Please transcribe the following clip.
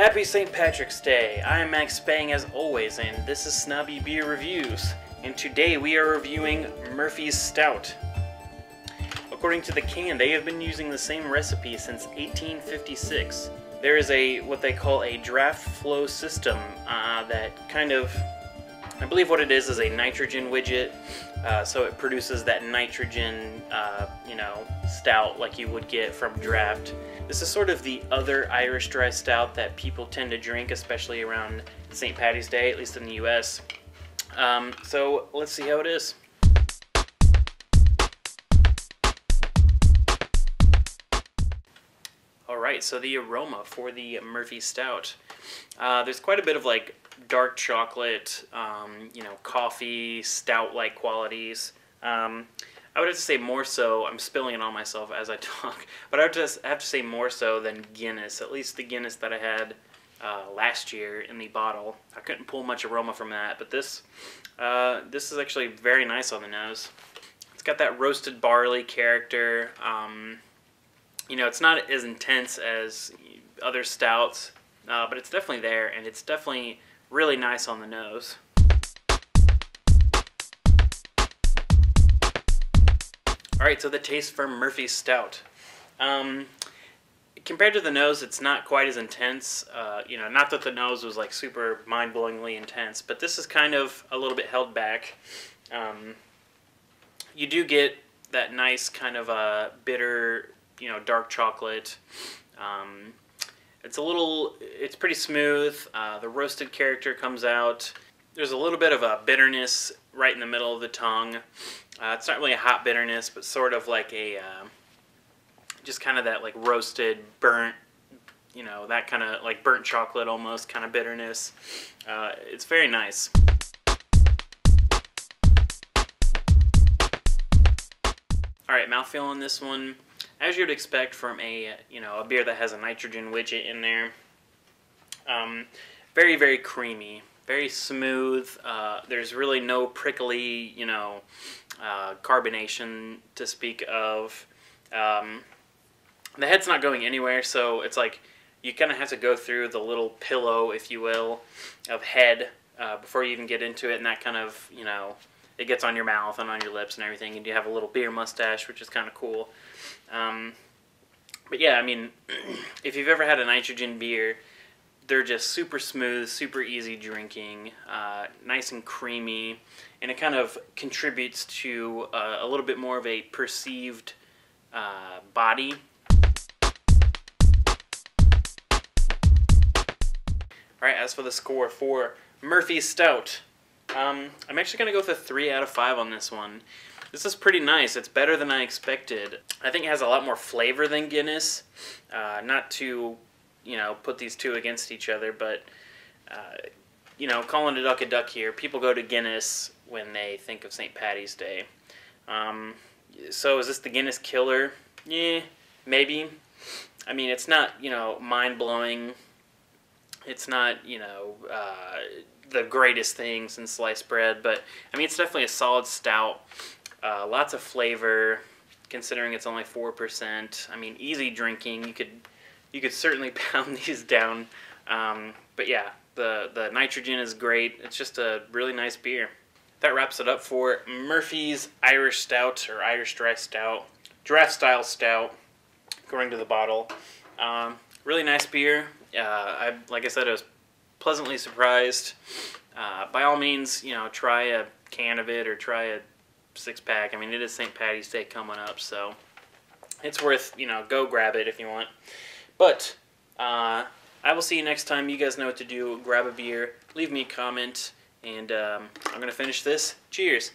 Happy St. Patrick's Day! I am Max Spang as always, and this is Snobby Beer Reviews. And today we are reviewing Murphy's Stout. According to the can, they have been using the same recipe since 1856. There is what they call a draft flow system that kind of, I believe what it is a nitrogen widget. So it produces that nitrogen, stout like you would get from draft. This is sort of the other Irish dry stout that people tend to drink, especially around St. Paddy's Day, at least in the US. So let's see how it is. Alright, so the aroma for the Murphy Stout. There's quite a bit of like dark chocolate, coffee, stout-like qualities. I would have to say more so, I'm spilling it on myself as I talk, but I would just have to say more so than Guinness, at least the Guinness that I had last year in the bottle. I couldn't pull much aroma from that, but this is actually very nice on the nose. It's got that roasted barley character. It's not as intense as other stouts, but it's definitely there, and it's definitely really nice on the nose. Alright, so the taste for Murphy's Stout. Compared to the nose, it's not quite as intense. Not that the nose was like super mind-blowingly intense, but this is kind of a little bit held back. You do get that nice kind of bitter, dark chocolate. It's pretty smooth. The roasted character comes out. There's a little bit of a bitterness right in the middle of the tongue. It's not really a hot bitterness, but sort of like a, just kind of that like roasted, burnt, that kind of like burnt chocolate almost kind of bitterness. It's very nice. Alright, mouthfeel on this one. As you'd expect from a beer that has a nitrogen widget in there. Very, very creamy. Very smooth. There's really no prickly, carbonation to speak of. The head's not going anywhere, so it's like you kind of have to go through the little pillow, if you will, of head before you even get into it, and that kind of, it gets on your mouth and on your lips and everything, and you have a little beer mustache, which is kind of cool. But yeah, I mean, if you've ever had a nitrogen beer, they're just super smooth, super easy drinking, nice and creamy, and it kind of contributes to a little bit more of a perceived body. Alright, as for the score for Murphy's Stout, I'm actually going to go with a 3 out of 5 on this one. This is pretty nice. It's better than I expected. I think it has a lot more flavor than Guinness. Not to, put these two against each other, but, calling a duck here, people go to Guinness when they think of St. Paddy's Day. So is this the Guinness killer? Yeah, maybe. I mean, it's not, mind-blowing. It's not, the greatest thing since sliced bread, but, I mean, it's definitely a solid stout. Lots of flavor, considering it's only 4%. I mean, easy drinking. You could certainly pound these down. But yeah, the nitrogen is great. It's just a really nice beer. That wraps it up for Murphy's Irish Stout, or Irish Dry Stout. Draft style stout, according to the bottle. Really nice beer. Like I said, I was pleasantly surprised. By all means, try a can of it or try a 6-pack. I mean, it is St. Paddy's Day coming up, so it's worth, go grab it if you want. But I will see you next time. You guys know what to do. Grab a beer, leave me a comment, and I'm going to finish this. Cheers.